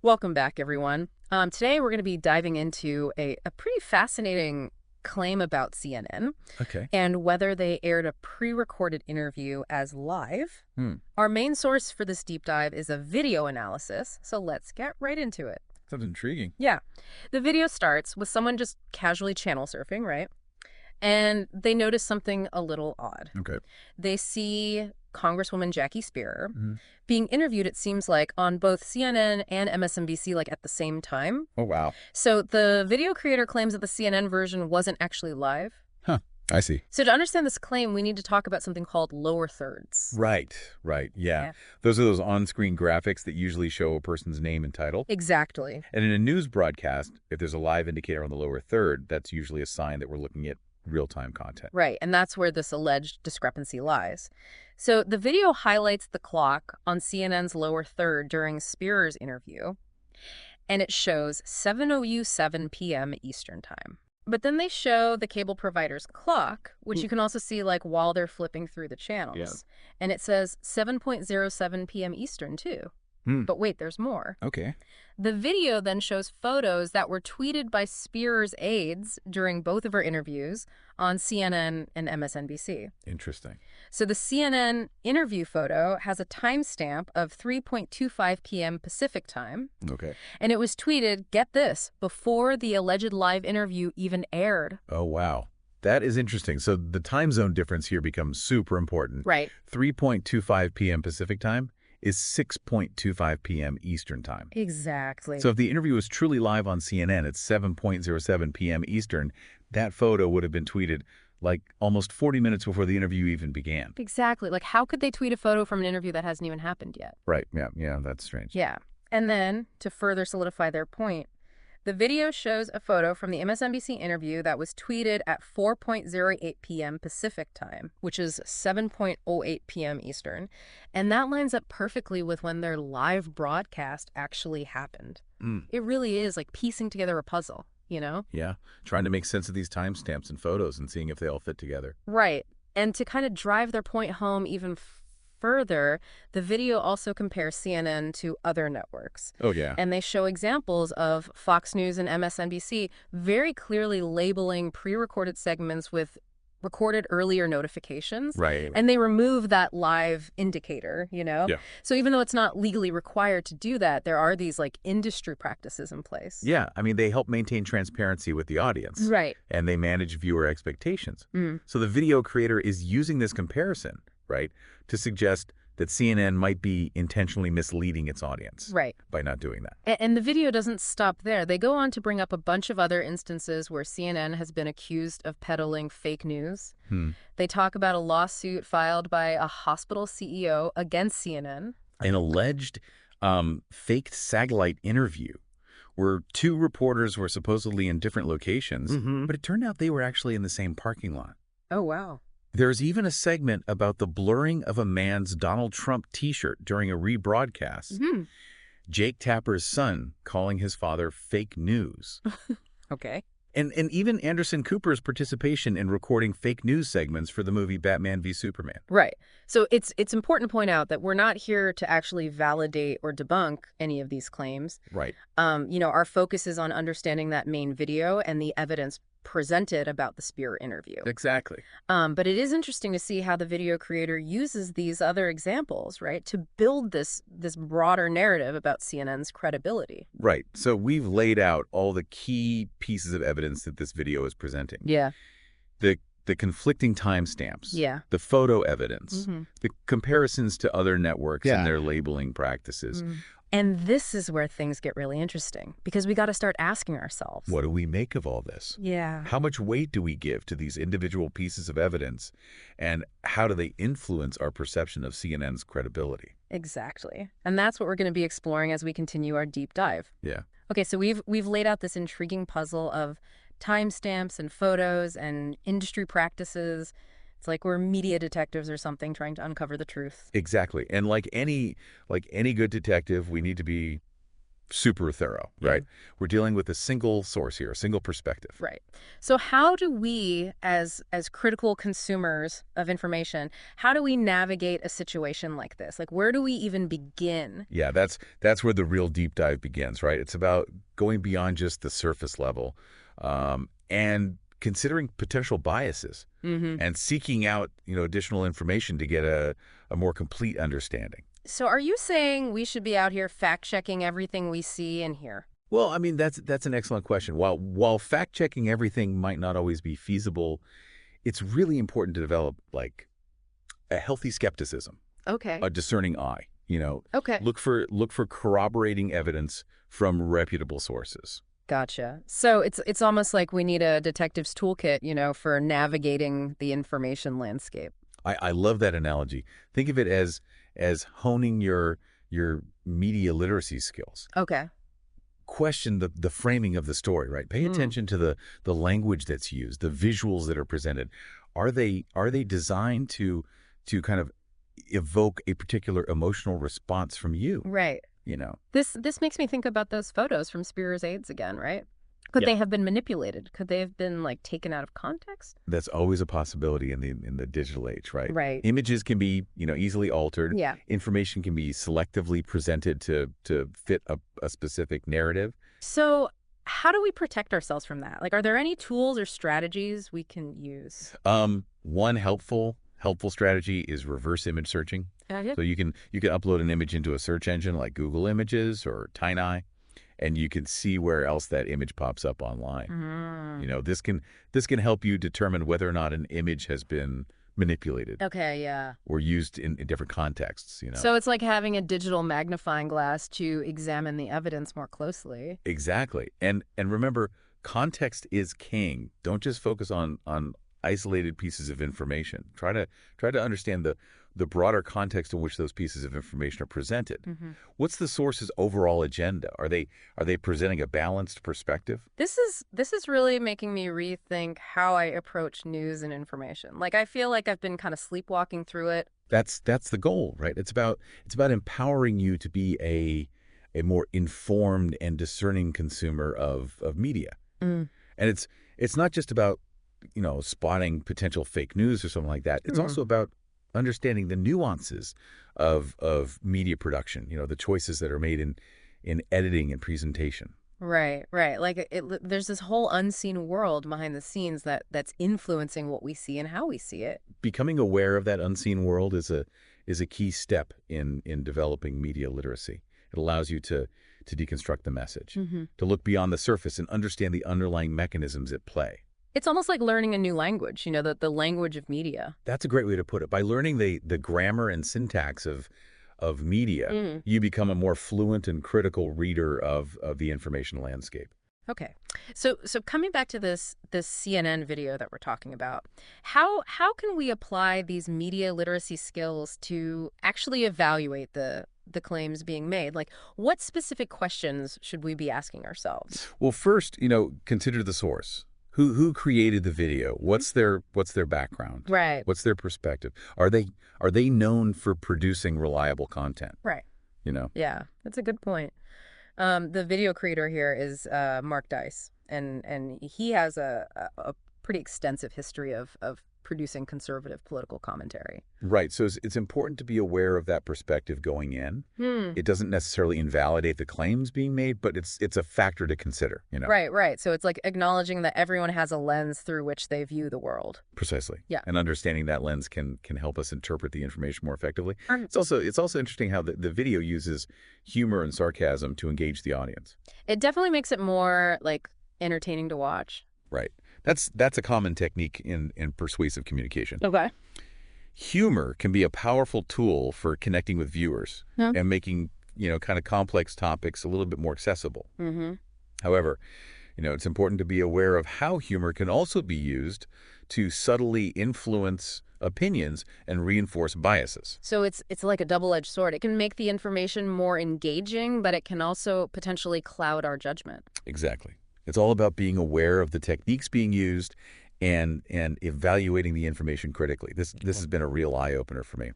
Welcome back, everyone. Today we're going to be diving into a pretty fascinating claim about CNN Okay. and whether they aired a pre-recorded interview as live. Hmm. Our main source for this deep dive is a video analysis, so let's get right into it. Sounds intriguing. Yeah, the video starts with someone just casually channel surfing, right? And they notice something a little odd. Okay. They see Congresswoman Jackie Speier Hmm. being interviewed, it seems like, on both CNN and MSNBC, like at the same time. Oh, wow. So the video creator claims that the CNN version wasn't actually live. Huh. I see. So to understand this claim, we need to talk about something called lower thirds. Right. Right. Yeah. Those are those on-screen graphics that usually show a person's name and title. Exactly. And in a news broadcast, if there's a live indicator on the lower third, that's usually a sign that we're looking at real-time content. Right, and that's where this alleged discrepancy lies. So the video highlights the clock on CNN's lower third during Spearer's interview, and it shows 7:07 p.m. Eastern Time. But then they show the cable provider's clock, which you can also see like while they're flipping through the channels. Yeah. And it says 7:07 p.m. Eastern too. Hmm. But wait, there's more. Okay. The video then shows photos that were tweeted by Spearer's aides during both of her interviews on CNN and MSNBC. Interesting. So the CNN interview photo has a timestamp of 3:25 p.m. Pacific time, Okay. and it was tweeted, get this, before the alleged live interview even aired. Oh, wow. That is interesting. So the time zone difference here becomes super important. Right. 3:25 p.m. Pacific time is 6:25 p.m. Eastern time. Exactly. So if the interview was truly live on CNN at 7:07 p.m. Eastern, that photo would have been tweeted like almost 40 minutes before the interview even began. Exactly. Like, how could they tweet a photo from an interview that hasn't even happened yet? Right. Yeah, that's strange. Yeah. And then, to further solidify their point, the video shows a photo from the MSNBC interview that was tweeted at 4:08 p.m. Pacific time, which is 7:08 p.m. Eastern. And that lines up perfectly with when their live broadcast actually happened. Mm. It really is like piecing together a puzzle, you know? Yeah. Trying to make sense of these timestamps and photos and seeing if they all fit together. Right. And to kind of drive their point home even further, the video also compares CNN to other networks. Oh, yeah. And they show examples of Fox News and MSNBC very clearly labeling pre-recorded segments with recorded earlier notifications. Right. And they remove that live indicator, you know? Yeah. So even though it's not legally required to do that, there are these like industry practices in place. Yeah. I mean, they help maintain transparency with the audience. Right. And they manage viewer expectations. Mm. So the video creator is using this comparison, right, to suggest that CNN might be intentionally misleading its audience Right. by not doing that. And the video doesn't stop there. They go on to bring up a bunch of other instances where CNN has been accused of peddling fake news. Hmm. They talk about a lawsuit filed by a hospital CEO against CNN. An alleged faked satellite interview where two reporters were supposedly in different locations, but it turned out they were actually in the same parking lot. Oh, wow. There's even a segment about the blurring of a man's Donald Trump T-shirt during a rebroadcast. Hmm. Jake Tapper's son calling his father fake news. Okay. And even Anderson Cooper's participation in recording fake news segments for the movie Batman v Superman. Right. So it's important to point out that we're not here to actually validate or debunk any of these claims. Right. Our focus is on understanding that main video and the evidence presented about the Spear interview. Exactly. But it is interesting to see how the video creator uses these other examples, right, to build this broader narrative about CNN's credibility. Right. So we've laid out all the key pieces of evidence that this video is presenting. Yeah. The conflicting timestamps. Yeah. The photo evidence. Mm-hmm. The comparisons to other networks Yeah. and their labeling practices. And this is where things get really interesting, because we got to start asking ourselves. What do we make of all this? Yeah. How much weight do we give to these individual pieces of evidence, and how do they influence our perception of CNN's credibility? Exactly. And that's what we're going to be exploring as we continue our deep dive. Yeah. Okay, so we've laid out this intriguing puzzle of timestamps and photos and industry practices. It's like we're media detectives or something trying to uncover the truth. Exactly. And like any good detective, we need to be super thorough, Yeah. right? We're dealing with a single source here, a single perspective. Right. So how do we, as critical consumers of information, how do we navigate a situation like this? Like, where do we even begin? Yeah, that's where the real deep dive begins, right? It's about going beyond just the surface level, and considering potential biases Mm-hmm. and seeking out, additional information to get a more complete understanding. So are you saying we should be out here fact-checking everything we see and hear? Well, I mean, that's an excellent question. While fact-checking everything might not always be feasible, it's really important to develop like a healthy skepticism, Okay. a discerning eye. Okay. Look for corroborating evidence from reputable sources. Gotcha. So it's almost like we need a detective's toolkit, for navigating the information landscape. I love that analogy. Think of it as honing your media literacy skills. Okay. Question the framing of the story, right? Pay attention to the language that's used, the visuals that are presented. Are they designed to kind of evoke a particular emotional response from you? Right. This makes me think about those photos from Spears Aids again, right? Could Yeah. they have been manipulated? Could they have been like taken out of context? That's always a possibility in the digital age, right? Right. Images can be, easily altered. Yeah. Information can be selectively presented to fit a specific narrative. So how do we protect ourselves from that? Like, are there any tools or strategies we can use? One helpful strategy is reverse image searching. Yeah. So you can upload an image into a search engine like Google Images or Tiny, and you can see where else that image pops up online. Mm. This can help you determine whether or not an image has been manipulated Okay, yeah. or used in different contexts. So it's like having a digital magnifying glass to examine the evidence more closely. Exactly. And remember, context is king. Don't just focus on isolated pieces of information. Try to understand the broader context in which those pieces of information are presented. Mm-hmm. What's the source's overall agenda? Are they presenting a balanced perspective? This is really making me rethink how I approach news and information. Like, I feel like I've been kind of sleepwalking through it. That's the goal, right? It's about empowering you to be a more informed and discerning consumer of media. Mm. And it's not just about spotting potential fake news or something like that. It's also about understanding the nuances of media production, the choices that are made in editing and presentation. Right. Like, there's this whole unseen world behind the scenes that's influencing what we see and how we see it. Becoming aware of that unseen world is a key step in developing media literacy. It allows you to deconstruct the message, to look beyond the surface and understand the underlying mechanisms at play. It's almost like learning a new language, the language of media. That's a great way to put it. By learning the grammar and syntax of media, you become a more fluent and critical reader of the information landscape. Okay. So coming back to this CNN video that we're talking about, how can we apply these media literacy skills to actually evaluate the claims being made? Like, what specific questions should we be asking ourselves? Well, first, consider the source. Who created the video? What's their background? Right. What's their perspective? Are they known for producing reliable content? Right. Yeah, that's a good point. The video creator here is Mark Dice, and he has a pretty extensive history of producing conservative political commentary. Right. So it's important to be aware of that perspective going in. It doesn't necessarily invalidate the claims being made, but it's a factor to consider. Right. So it's like acknowledging that everyone has a lens through which they view the world. Precisely. Yeah. And understanding that lens can help us interpret the information more effectively. Um, It's also interesting how the video uses humor and sarcasm to engage the audience. It definitely makes it more like entertaining to watch. Right. That's a common technique in persuasive communication. Okay. Humor can be a powerful tool for connecting with viewers and making, kind of complex topics a little bit more accessible. Mm-hmm. However, it's important to be aware of how humor can also be used to subtly influence opinions and reinforce biases. So it's like a double-edged sword. It can make the information more engaging, but it can also potentially cloud our judgment. Exactly. It's all about being aware of the techniques being used and evaluating the information critically. This has been a real eye-opener for me.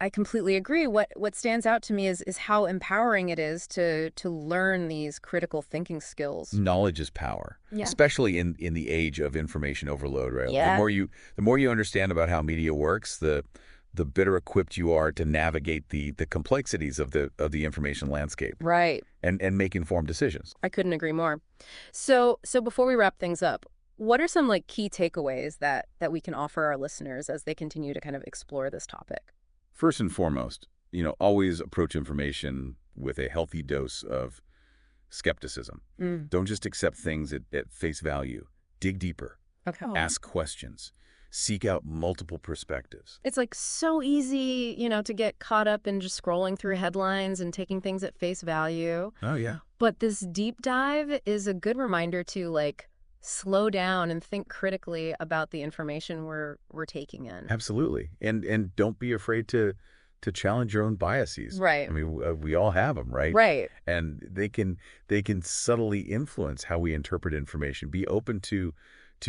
I completely agree. What stands out to me is how empowering it is to learn these critical thinking skills. Knowledge is power, Yeah. especially in the age of information overload, right? Yeah. The more you understand about how media works, the better equipped you are to navigate the complexities of the information landscape Right. and make informed decisions. I couldn't agree more. So before we wrap things up, what are some like key takeaways that we can offer our listeners as they continue to kind of explore this topic? First and foremost, always approach information with a healthy dose of skepticism. Don't just accept things at face value. Dig deeper. Okay. Ask questions. Seek out multiple perspectives. It's like so easy, to get caught up in just scrolling through headlines and taking things at face value. Oh, yeah. But this deep dive is a good reminder to like slow down and think critically about the information we're taking in. Absolutely. And don't be afraid to challenge your own biases. Right. I mean, we all have them, right? Right. And they can subtly influence how we interpret information. Be open to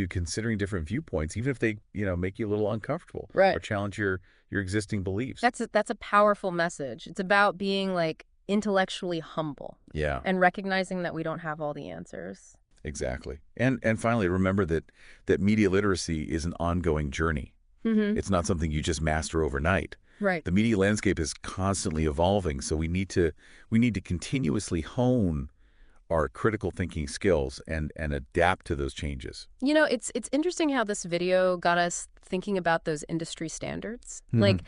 considering different viewpoints, even if they, make you a little uncomfortable. Right. Or challenge your existing beliefs. That's a powerful message. It's about being like intellectually humble. Yeah. And recognizing that we don't have all the answers. Exactly. And finally, remember that media literacy is an ongoing journey. It's not something you just master overnight. Right. The media landscape is constantly evolving, so we need to continuously hone our critical thinking skills and adapt to those changes. It's interesting how this video got us thinking about those industry standards. Like,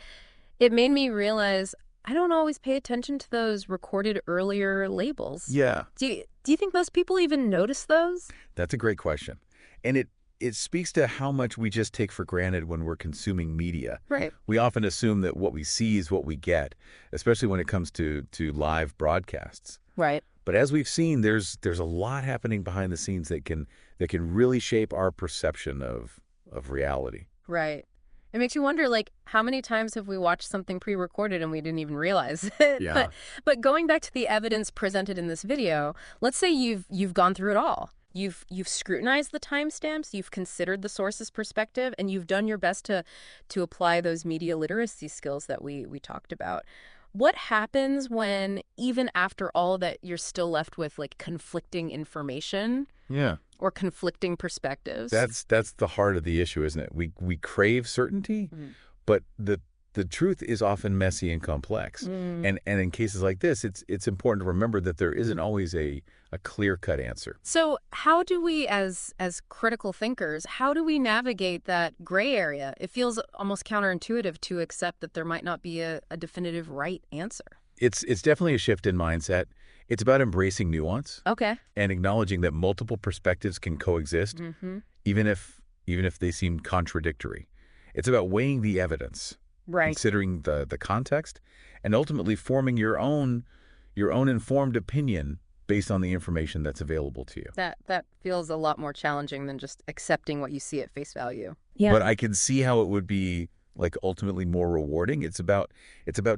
it made me realize I don't always pay attention to those recorded earlier labels. Yeah. Do you think most people even notice those? That's a great question. And it speaks to how much we just take for granted when we're consuming media. Right. We often assume that what we see is what we get, especially when it comes to live broadcasts. Right. But as we've seen, there's a lot happening behind the scenes that can really shape our perception of reality. Right. It makes you wonder, like, how many times have we watched something pre-recorded and we didn't even realize it? Yeah. But going back to the evidence presented in this video, let's say you've gone through it all. You've scrutinized the timestamps, you've considered the source's perspective, and you've done your best to apply those media literacy skills that we talked about. What happens when, even after all that, you're still left with like conflicting information? Yeah. Or conflicting perspectives? That's the heart of the issue, isn't it? We crave certainty, but the truth is often messy and complex. And in cases like this, it's important to remember that there isn't always a clear-cut answer. So how do we, as critical thinkers, how do we navigate that gray area? It feels almost counterintuitive to accept that there might not be a definitive right answer. It's definitely a shift in mindset. It's about embracing nuance. Okay. And acknowledging that multiple perspectives can coexist, even if they seem contradictory. It's about weighing the evidence, right, considering the context, and ultimately forming your own informed opinion based on the information that's available to you. That feels a lot more challenging than just accepting what you see at face value. Yeah. But I can see how it would be like ultimately more rewarding. It's about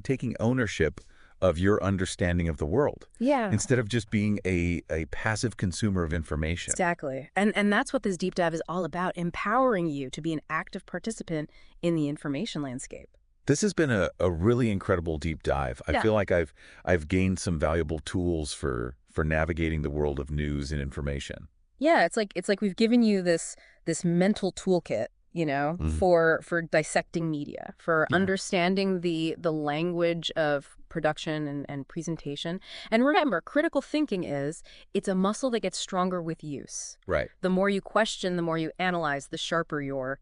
taking ownership of your understanding of the world. Yeah. Instead of just being a passive consumer of information. Exactly. And that's what this deep dive is all about, empowering you to be an active participant in the information landscape. This has been a really incredible deep dive. I feel like I've gained some valuable tools for navigating the world of news and information. Yeah, it's like we've given you this mental toolkit, for dissecting media, for understanding the language of production and presentation. And remember, critical thinking it's a muscle that gets stronger with use. Right. The more you question, the more you analyze, the sharper your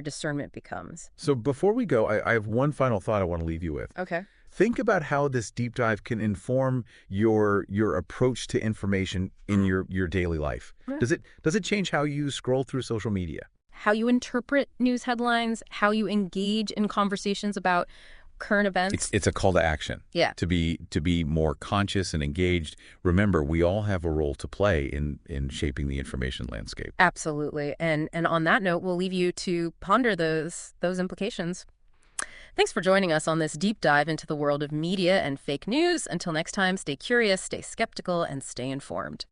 discernment becomes. So before we go, I have one final thought I want to leave you with. Okay. Think about how this deep dive can inform your approach to information in your daily life. Yeah. Does it change how you scroll through social media? How you interpret news headlines, how you engage in conversations about current events. It's a call to action. Yeah. To be more conscious and engaged. Remember, we all have a role to play in shaping the information landscape. Absolutely. And on that note, we'll leave you to ponder those implications. Thanks for joining us on this deep dive into the world of media and fake news. Until next time, stay curious, stay skeptical, and stay informed.